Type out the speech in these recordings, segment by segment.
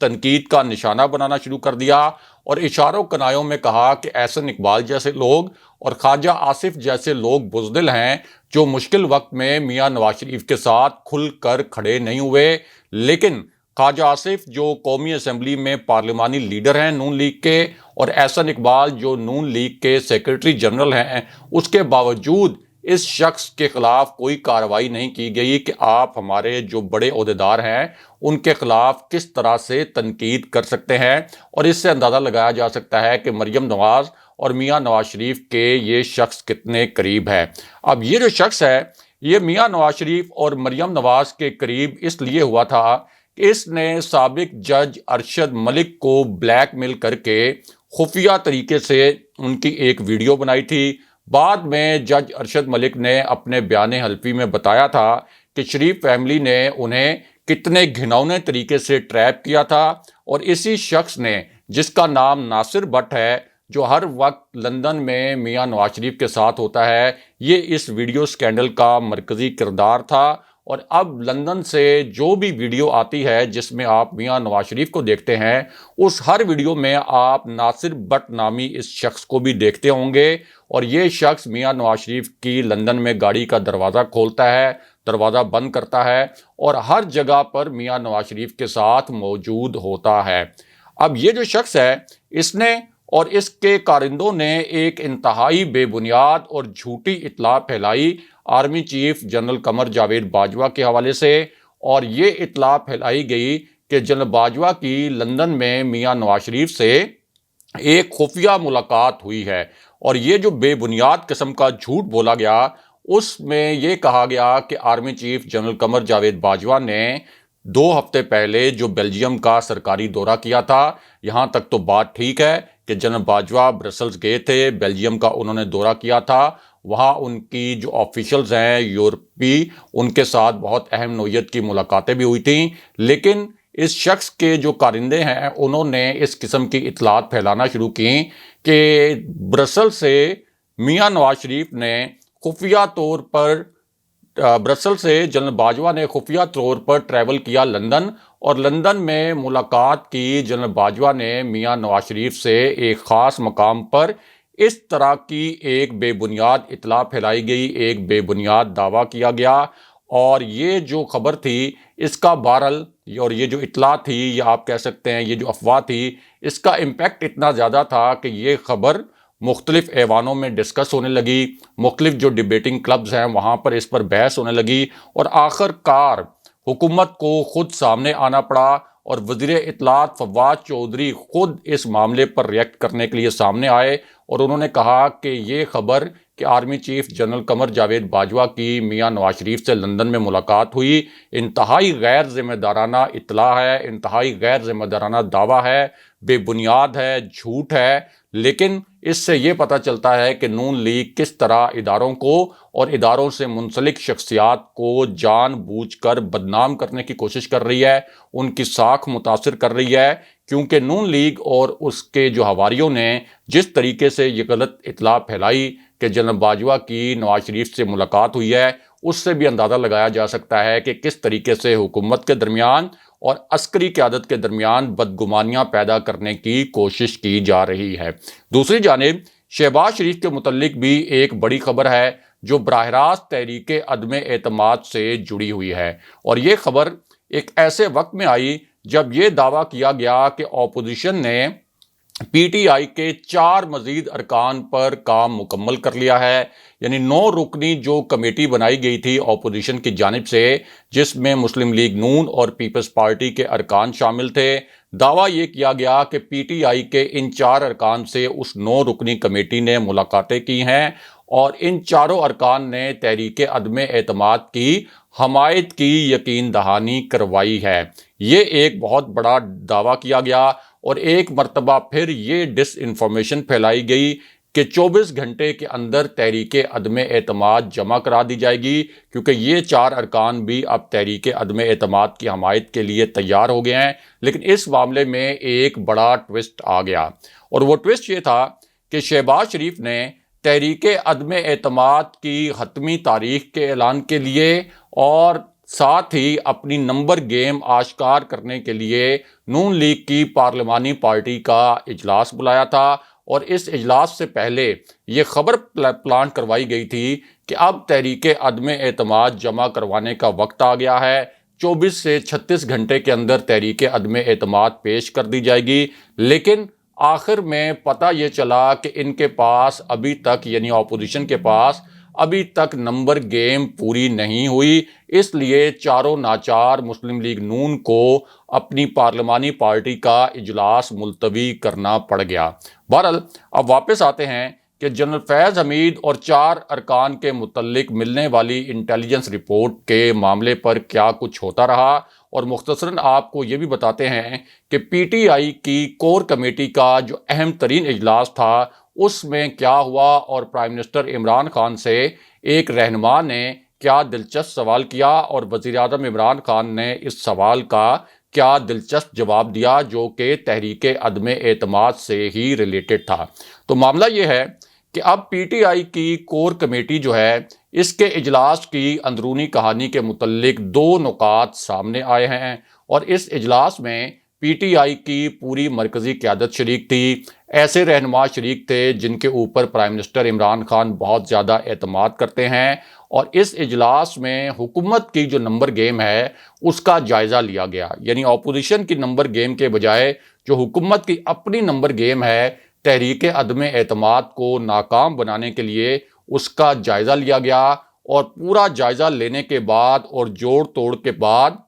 تنقید کا نشانہ بنانا شروع کر دیا اور اشاروں کنایوں میں کہا کہ احسن اقبال جیسے لوگ اور خواجہ آصف جیسے لوگ بزدل ہیں جو مشکل وقت میں میاں نواز شریف کے ساتھ کھل کر کھڑے نہیں ہوئے، لیکن خواجہ آصف جو قومی اسمبلی میں پارلیمانی لیڈر ہیں نون لیگ کے، اور احسن اقبال جو نون لیگ کے سیکرٹری جنرل ہیں، اس کے باوجود اس شخص کے خلاف کوئی کارروائی نہیں کی گئی کہ آپ ہمارے جو بڑے عہدیدار ہیں ان کے خلاف کس طرح سے تنقید کر سکتے ہیں۔ اور اس سے اندازہ لگایا جا سکتا ہے کہ مریم نواز اور میاں نواز شریف کے یہ شخص کتنے قریب ہے۔ اب یہ جو شخص ہے یہ میاں نواز شریف اور مریم نواز کے قریب اس لیے ہوا تھا کہ اس نے سابق جج ارشد ملک کو بلیک میل کر کے خفیہ طریقے سے ان کی ایک ویڈیو بنائی تھی۔ بعد میں جج ارشد ملک نے اپنے بیان حلفی میں بتایا تھا کہ شریف فیملی نے انہیں کتنے گھنونے طریقے سے ٹریپ کیا تھا، اور اسی شخص نے جس کا نام ناصر بٹ ہے، جو ہر وقت لندن میں میاں نواز شریف کے ساتھ ہوتا ہے، یہ اس ویڈیو سکینڈل کا مرکزی کردار تھا۔ اور اب لندن سے جو بھی ویڈیو آتی ہے جس میں آپ میاں نواز شریف کو دیکھتے ہیں، اس ہر ویڈیو میں آپ ناصر بٹ نامی اس شخص کو بھی دیکھتے ہوں گے، اور یہ شخص میاں نواز شریف کی لندن میں گاڑی کا دروازہ کھولتا ہے، دروازہ بند کرتا ہے، اور ہر جگہ پر میاں نواز شریف کے ساتھ موجود ہوتا ہے۔ اب یہ جو شخص ہے اس نے اور اس کے کارندوں نے ایک انتہائی بے بنیاد اور جھوٹی اطلاع پھیلائی army chief general Qamar Javed Bajwa کے حوالے سے، اور یہ اطلاع پھیلائی گئی کہ جنرل باجوہ کی لندن میں میاں نواز شریف سے ایک خفیہ ملاقات ہوئی ہے۔ اور یہ جو بے بنیاد قسم کا جھوٹ بولا گیا، اس میں یہ کہا گیا کہ army chief general Qamar Javed Bajwa نے 2 ہفتے پہلے جو بیلجیم کا سرکاری دورہ کیا تھا، یہاں تک تو بات ٹھیک ہے کہ جنرل باجوہ برسلز گئے تھے، بیلجیم کا انہوں نے دورہ کیا تھا، وہاں ان کی جو آفیشلز ہیں یورپی، ان کے ساتھ بہت اہم نوعیت کی ملاقاتیں بھی ہوئی تھیں، لیکن اس شخص کے جو کارندے ہیں انہوں نے اس قسم کی اطلاعات پھیلانا شروع کی کہ برسل سے میاں نواز شریف نے خفیہ طور پر برسل سے جنرل باجوہ نے خفیہ طور پر ٹریول کیا لندن، اور لندن میں ملاقات کی جنرل باجوہ نے میاں نواز شریف سے ایک خاص مقام پر۔ اس طرح کی ایک بے بنیاد اطلاع پھیلائی گئی، ایک بے بنیاد دعویٰ کیا گیا، اور یہ جو خبر تھی اس کا بہرحال، اور یہ جو اطلاع تھی یا آپ کہہ سکتے ہیں یہ جو افواہ تھی، اس کا امپیکٹ اتنا زیادہ تھا کہ یہ خبر مختلف ایوانوں میں ڈسکس ہونے لگی، مختلف جو ڈیبیٹنگ کلبز ہیں وہاں پر اس پر بحث ہونے لگی، اور آخر کار حکومت کو خود سامنے آنا پڑا، اور وزیر اطلاعات فواد چودھری خود اس معاملے پر ریئیکٹ کرنے کے لیے سامنے آئے، اور انہوں نے کہا کہ یہ خبر کہ army chief general Qamar Javed Bajwa کی میاں نواز شریف سے لندن میں ملاقات ہوئی انتہائی غیر ذمہ دارانہ اطلاع ہے، انتہائی غیر ذمہ دارانہ دعویٰ ہے، بے بنیاد ہے، جھوٹ ہے۔ لیکن اس سے یہ پتہ چلتا ہے کہ نون لیگ کس طرح اداروں کو اور اداروں سے منسلک شخصیات کو جان بوجھ کر بدنام کرنے کی کوشش کر رہی ہے، ان کی ساکھ متاثر کر رہی ہے، کیونکہ نون لیگ اور اس کے جو حواریوں نے جس طریقے سے یہ غلط اطلاع پھیلائی کہ جنرل باجوہ کی نواز شریف سے ملاقات ہوئی ہے، اس سے بھی اندازہ لگایا جا سکتا ہے کہ کس طریقے سے حکومت کے درمیان اور عسکری قیادت کے درمیان بدگمانیاں پیدا کرنے کی کوشش کی جا رہی ہے۔ دوسری جانب شہباز شریف کے متعلق بھی ایک بڑی خبر ہے جو براہ راست تحریک عدم اعتماد سے جڑی ہوئی ہے، اور یہ خبر ایک ایسے وقت میں آئی جب یہ دعویٰ کیا گیا کہ اپوزیشن نے پی ٹی آئی کے 4 مزید ارکان پر کام مکمل کر لیا ہے، یعنی 9 رکنی جو کمیٹی بنائی گئی تھی اپوزیشن کی جانب سے، جس میں مسلم لیگ نون اور پیپلز پارٹی کے ارکان شامل تھے۔ دعویٰ یہ کیا گیا کہ پی ٹی آئی کے ان 4 ارکان سے اس 9 رکنی کمیٹی نے ملاقاتیں کی ہیں، اور ان 4 ارکان نے تحریک عدم اعتماد کی حمایت کی یقین دہانی کروائی ہے۔ یہ ایک بہت بڑا دعویٰ کیا گیا، اور ایک مرتبہ پھر یہ ڈس انفارمیشن پھیلائی گئی کہ 24 گھنٹے کے اندر تحریک عدم اعتماد جمع کرا دی جائے گی، کیونکہ یہ 4 ارکان بھی اب تحریک عدم اعتماد کی حمایت کے لیے تیار ہو گئے ہیں۔ لیکن اس معاملے میں ایک بڑا ٹوسٹ آ گیا، اور وہ ٹوسٹ یہ تھا کہ شہباز شریف نے تحریک عدم اعتماد کی حتمی تاریخ کے اعلان کے لیے اور ساتھ ہی اپنی نمبر گیم آشکار کرنے کے لیے نون لیگ کی پارلیمانی پارٹی کا اجلاس بلایا تھا، اور اس اجلاس سے پہلے یہ خبر پلانٹ کروائی گئی تھی کہ اب تحریک عدم اعتماد جمع کروانے کا وقت آ گیا ہے، 24 سے 36 گھنٹے کے اندر تحریک عدم اعتماد پیش کر دی جائے گی۔ لیکن آخر میں پتہ یہ چلا کہ ان کے پاس ابھی تک، یعنی اپوزیشن کے پاس ابھی تک نمبر گیم پوری نہیں ہوئی، اس لیے چاروں ناچار مسلم لیگ نون کو اپنی پارلیمانی پارٹی کا اجلاس ملتوی کرنا پڑ گیا۔ بہرحال اب واپس آتے ہیں کہ جنرل فیض حمید اور 4 ارکان کے متعلق ملنے والی انٹیلیجنس رپورٹ کے معاملے پر کیا کچھ ہوتا رہا، اور مختصراً آپ کو یہ بھی بتاتے ہیں کہ پی ٹی آئی کی کور کمیٹی کا جو اہم ترین اجلاس تھا اس میں کیا ہوا، اور پرائم منسٹر عمران خان سے ایک رہنما نے کیا دلچسپ سوال کیا، اور وزیر اعظم عمران خان نے اس سوال کا کیا دلچسپ جواب دیا جو کہ تحریک عدم اعتماد سے ہی ریلیٹڈ تھا۔ تو معاملہ یہ ہے کہ اب پی ٹی آئی کی کور کمیٹی جو ہے، اس کے اجلاس کی اندرونی کہانی کے متعلق 2 نکات سامنے آئے ہیں، اور اس اجلاس میں پی ٹی آئی کی پوری مرکزی قیادت شریک تھی، ایسے رہنما شریک تھے جن کے اوپر پرائم منسٹر عمران خان بہت زیادہ اعتماد کرتے ہیں، اور اس اجلاس میں حکومت کی جو نمبر گیم ہے اس کا جائزہ لیا گیا، یعنی اپوزیشن کی نمبر گیم کے بجائے جو حکومت کی اپنی نمبر گیم ہے تحریک عدم اعتماد کو ناکام بنانے کے لیے، اس کا جائزہ لیا گیا، اور پورا جائزہ لینے کے بعد اور جوڑ توڑ کے بعد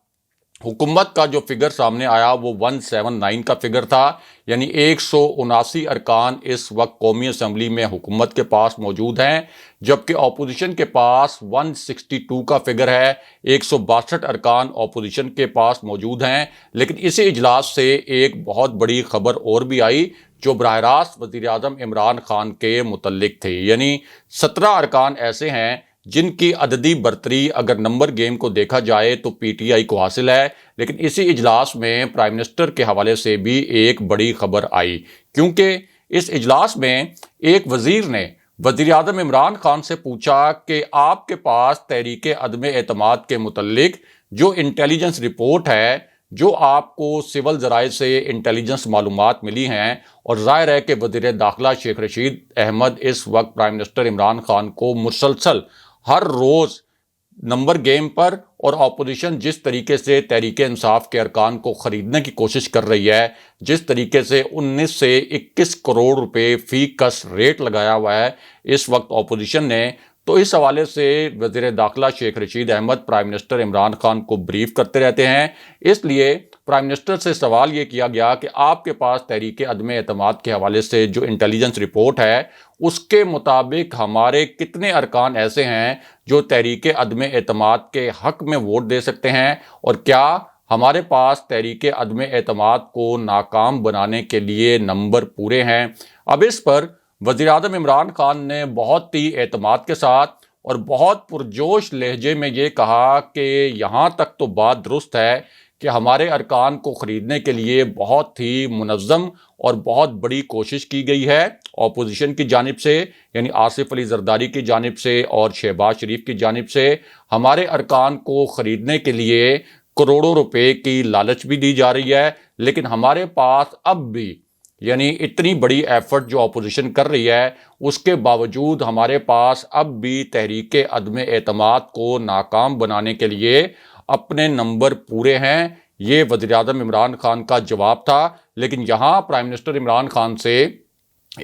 حکومت کا جو فگر سامنے آیا وہ 179 کا فگر تھا، یعنی 179 ارکان اس وقت قومی اسمبلی میں حکومت کے پاس موجود ہیں، جبکہ اپوزیشن کے پاس 162 کا فگر ہے، 162 ارکان اپوزیشن کے پاس موجود ہیں۔ لیکن اسی اجلاس سے ایک بہت بڑی خبر اور بھی آئی جو براہ راست وزیر اعظم عمران خان کے متعلق تھی، یعنی 17 ارکان ایسے ہیں جن کی عددی برتری اگر نمبر گیم کو دیکھا جائے تو پی ٹی آئی کو حاصل ہے، لیکن اسی اجلاس میں پرائم منسٹر کے حوالے سے بھی ایک بڑی خبر آئی، کیونکہ اس اجلاس میں ایک وزیر نے وزیر اعظم عمران خان سے پوچھا کہ آپ کے پاس تحریک عدم اعتماد کے متعلق جو انٹیلیجنس رپورٹ ہے، جو آپ کو سول ذرائع سے انٹیلیجنس معلومات ملی ہیں، اور ظاہر ہے کہ وزیر داخلہ شیخ رشید احمد اس وقت پرائم منسٹر عمران خان کو مسلسل ہر روز نمبر گیم پر، اور اپوزیشن جس طریقے سے تحریک انصاف کے ارکان کو خریدنے کی کوشش کر رہی ہے، جس طریقے سے 19 سے 21 کروڑ روپے فی کس ریٹ لگایا ہوا ہے اس وقت اپوزیشن نے، تو اس حوالے سے وزیر داخلہ شیخ رشید احمد پرائم منسٹر عمران خان کو بریف کرتے رہتے ہیں۔ اس لیے پرائم منسٹر سے سوال یہ کیا گیا کہ آپ کے پاس تحریک عدم اعتماد کے حوالے سے جو انٹیلیجنس رپورٹ ہے اس کے مطابق ہمارے کتنے ارکان ایسے ہیں جو تحریک عدم اعتماد کے حق میں ووٹ دے سکتے ہیں، اور کیا ہمارے پاس تحریک عدم اعتماد کو ناکام بنانے کے لیے نمبر پورے ہیں۔ اب اس پر وزیر اعظم عمران خان نے بہت ہی اعتماد کے ساتھ اور بہت پرجوش لہجے میں یہ کہا کہ یہاں تک تو بات درست ہے کہ ہمارے ارکان کو خریدنے کے لیے بہت ہی منظم اور بہت بڑی کوشش کی گئی ہے اپوزیشن کی جانب سے، یعنی آصف علی زرداری کی جانب سے اور شہباز شریف کی جانب سے ہمارے ارکان کو خریدنے کے لیے کروڑوں روپے کی لالچ بھی دی جا رہی ہے، لیکن ہمارے پاس اب بھی، یعنی اتنی بڑی ایفرٹ جو اپوزیشن کر رہی ہے اس کے باوجود ہمارے پاس اب بھی تحریک عدم اعتماد کو ناکام بنانے کے لیے اپنے نمبر پورے ہیں۔ یہ وزیر اعظم عمران خان کا جواب تھا، لیکن یہاں پرائم منسٹر عمران خان سے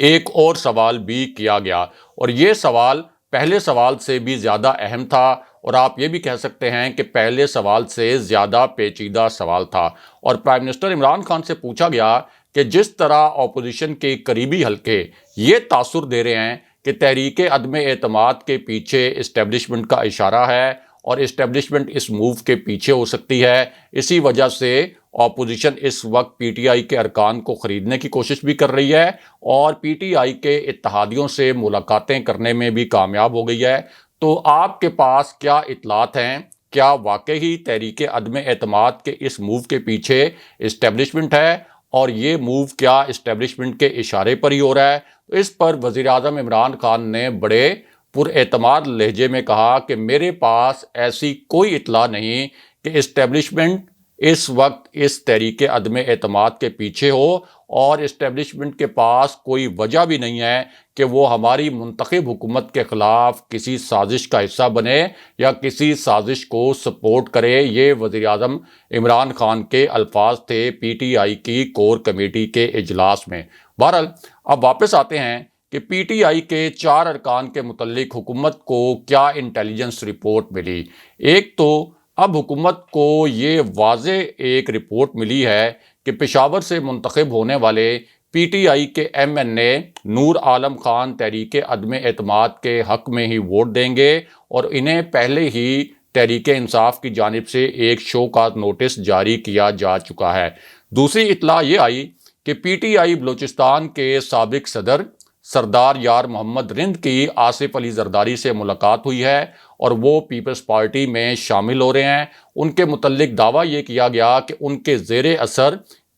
ایک اور سوال بھی کیا گیا، اور یہ سوال پہلے سوال سے بھی زیادہ اہم تھا، اور آپ یہ بھی کہہ سکتے ہیں کہ پہلے سوال سے زیادہ پیچیدہ سوال تھا۔ اور پرائم منسٹر عمران خان سے پوچھا گیا کہ جس طرح اپوزیشن کے قریبی حلقے یہ تاثر دے رہے ہیں کہ تحریک عدم اعتماد کے پیچھے اسٹیبلشمنٹ کا اشارہ ہے، اور اسٹیبلشمنٹ اس موو کے پیچھے ہو سکتی ہے، اسی وجہ سے اپوزیشن اس وقت پی ٹی آئی کے ارکان کو خریدنے کی کوشش بھی کر رہی ہے، اور پی ٹی آئی کے اتحادیوں سے ملاقاتیں کرنے میں بھی کامیاب ہو گئی ہے۔ تو آپ کے پاس کیا اطلاعات ہیں؟ کیا واقعی تحریک عدم اعتماد کے اس موو کے پیچھے اسٹیبلشمنٹ ہے، اور یہ موو کیا اسٹیبلشمنٹ کے اشارے پر ہی ہو رہا ہے؟ تو اس پر وزیر اعظم عمران خان نے بڑے پر اعتماد لہجے میں کہا کہ میرے پاس ایسی کوئی اطلاع نہیں کہ اسٹیبلشمنٹ اس وقت اس تحریک عدم اعتماد کے پیچھے ہو، اور اسٹیبلشمنٹ کے پاس کوئی وجہ بھی نہیں ہے کہ وہ ہماری منتخب حکومت کے خلاف کسی سازش کا حصہ بنے یا کسی سازش کو سپورٹ کرے۔ یہ وزیر اعظم عمران خان کے الفاظ تھے پی ٹی آئی کی کور کمیٹی کے اجلاس میں۔ بہرحال اب واپس آتے ہیں کہ پی ٹی آئی کے 4 ارکان کے متعلق حکومت کو کیا انٹیلیجنس رپورٹ ملی۔ ایک تو اب حکومت کو یہ واضح ایک رپورٹ ملی ہے کہ پشاور سے منتخب ہونے والے پی ٹی آئی کے ایم این اے نور عالم خان تحریک عدم اعتماد کے حق میں ہی ووٹ دیں گے، اور انہیں پہلے ہی تحریک انصاف کی جانب سے ایک شو کاز نوٹس جاری کیا جا چکا ہے۔ دوسری اطلاع یہ آئی کہ پی ٹی آئی بلوچستان کے سابق صدر سردار یار محمد رند کی آصف علی زرداری سے ملاقات ہوئی ہے، اور وہ پیپلز پارٹی میں شامل ہو رہے ہیں۔ ان کے متعلق دعویٰ یہ کیا گیا کہ ان کے زیر اثر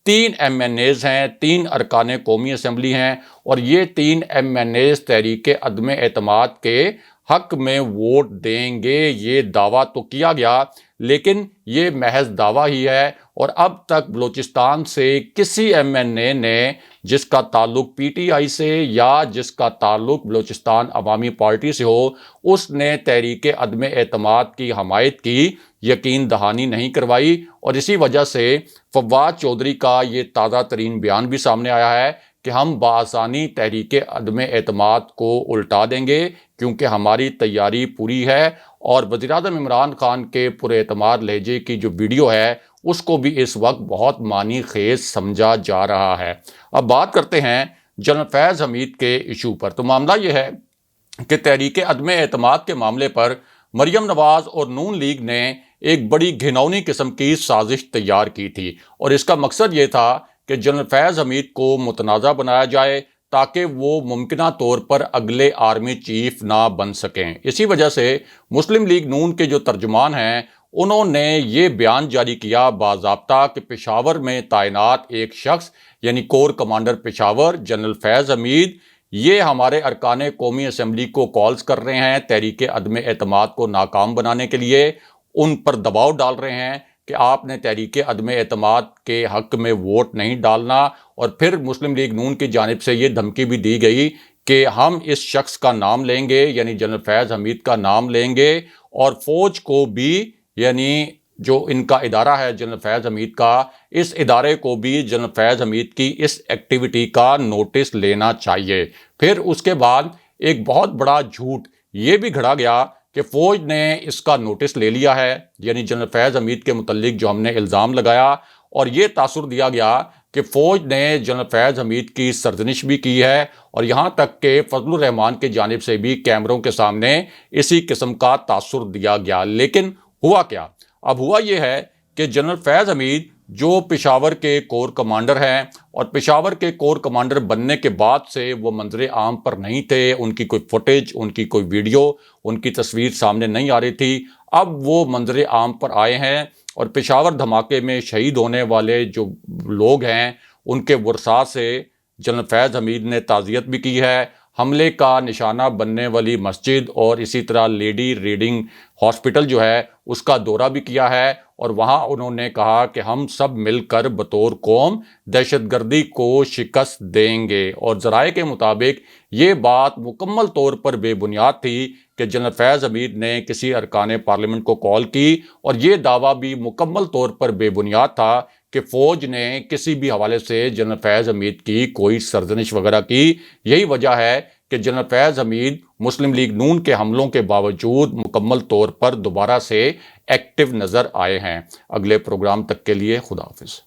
3 ایم این ایز ہیں، 3 ارکان قومی اسمبلی ہیں، اور یہ 3 ایم این ایز تحریک عدم اعتماد کے حق میں ووٹ دیں گے۔ یہ دعویٰ تو کیا گیا، لیکن یہ محض دعویٰ ہی ہے، اور اب تک بلوچستان سے کسی ایم این اے نے جس کا تعلق پی ٹی آئی سے یا جس کا تعلق بلوچستان عوامی پارٹی سے ہو، اس نے تحریک عدم اعتماد کی حمایت کی یقین دہانی نہیں کروائی، اور اسی وجہ سے فواد چودھری کا یہ تازہ ترین بیان بھی سامنے آیا ہے کہ ہم بآسانی تحریک عدم اعتماد کو الٹا دیں گے کیونکہ ہماری تیاری پوری ہے۔ اور وزیر اعظم عمران خان کے پر اعتماد لہجے کی جو ویڈیو ہے اس کو بھی اس وقت بہت معنی خیز سمجھا جا رہا ہے۔ اب بات کرتے ہیں جنرل فیض حمید کے ایشو پر۔ تو معاملہ یہ ہے کہ تحریک عدم اعتماد کے معاملے پر مریم نواز اور نون لیگ نے ایک بڑی گھناؤنی قسم کی سازش تیار کی تھی، اور اس کا مقصد یہ تھا کہ جنرل فیض حمید کو متنازع بنایا جائے تاکہ وہ ممکنہ طور پر اگلے آرمی چیف نہ بن سکیں۔ اسی وجہ سے مسلم لیگ نون کے جو ترجمان ہیں انہوں نے یہ بیان جاری کیا باضابطہ کہ پشاور میں تعینات ایک شخص یعنی کور کمانڈر پشاور جنرل فیض حمید یہ ہمارے ارکان قومی اسمبلی کو کالز کر رہے ہیں تحریک عدم اعتماد کو ناکام بنانے کے لیے، ان پر دباؤ ڈال رہے ہیں کہ آپ نے تحریک عدم اعتماد کے حق میں ووٹ نہیں ڈالنا، اور پھر مسلم لیگ نون کی جانب سے یہ دھمکی بھی دی گئی کہ ہم اس شخص کا نام لیں گے یعنی جنرل فیض حمید کا نام لیں گے، اور فوج کو بھی یعنی جو ان کا ادارہ ہے جنرل فیض حمید کا، اس ادارے کو بھی جنرل فیض حمید کی اس ایکٹیویٹی کا نوٹس لینا چاہیے۔ پھر اس کے بعد ایک بہت بڑا جھوٹ یہ بھی گھڑا گیا کہ فوج نے اس کا نوٹس لے لیا ہے، یعنی جنرل فیض حمید کے متعلق جو ہم نے الزام لگایا، اور یہ تاثر دیا گیا کہ فوج نے جنرل فیض حمید کی سرزنش بھی کی ہے، اور یہاں تک کہ فضل الرحمان کی جانب سے بھی کیمروں کے سامنے اسی قسم کا تاثر دیا گیا۔ لیکن ہوا کیا؟ اب ہوا یہ ہے کہ جنرل فیض حمید جو پشاور کے کور کمانڈر ہیں، اور پشاور کے کور کمانڈر بننے کے بعد سے وہ منظر عام پر نہیں تھے، ان کی کوئی فوٹیج، ان کی کوئی ویڈیو، ان کی تصویر سامنے نہیں آ رہی تھی، اب وہ منظر عام پر آئے ہیں، اور پشاور دھماکے میں شہید ہونے والے جو لوگ ہیں ان کے ورثاء سے جنرل فیض حمید نے تعزیت بھی کی ہے۔ حملے کا نشانہ بننے والی مسجد اور اسی طرح لیڈی ریڈنگ ہاسپٹل جو ہے اس کا دورہ بھی کیا ہے، اور وہاں انہوں نے کہا کہ ہم سب مل کر بطور قوم دہشت گردی کو شکست دیں گے، اور ذرائع کے مطابق یہ بات مکمل طور پر بے بنیاد تھی کہ جنرل فیض حمید نے کسی ارکان پارلیمنٹ کو کال کی، اور یہ دعویٰ بھی مکمل طور پر بے بنیاد تھا کہ فوج نے کسی بھی حوالے سے جنرل فیض حمید کی کوئی سرزنش وغیرہ کی۔ یہی وجہ ہے کہ جنرل فیض حمید مسلم لیگ نون کے حملوں کے باوجود مکمل طور پر دوبارہ سے ایکٹیو نظر آئے ہیں۔ اگلے پروگرام تک کے لیے خدا حافظ۔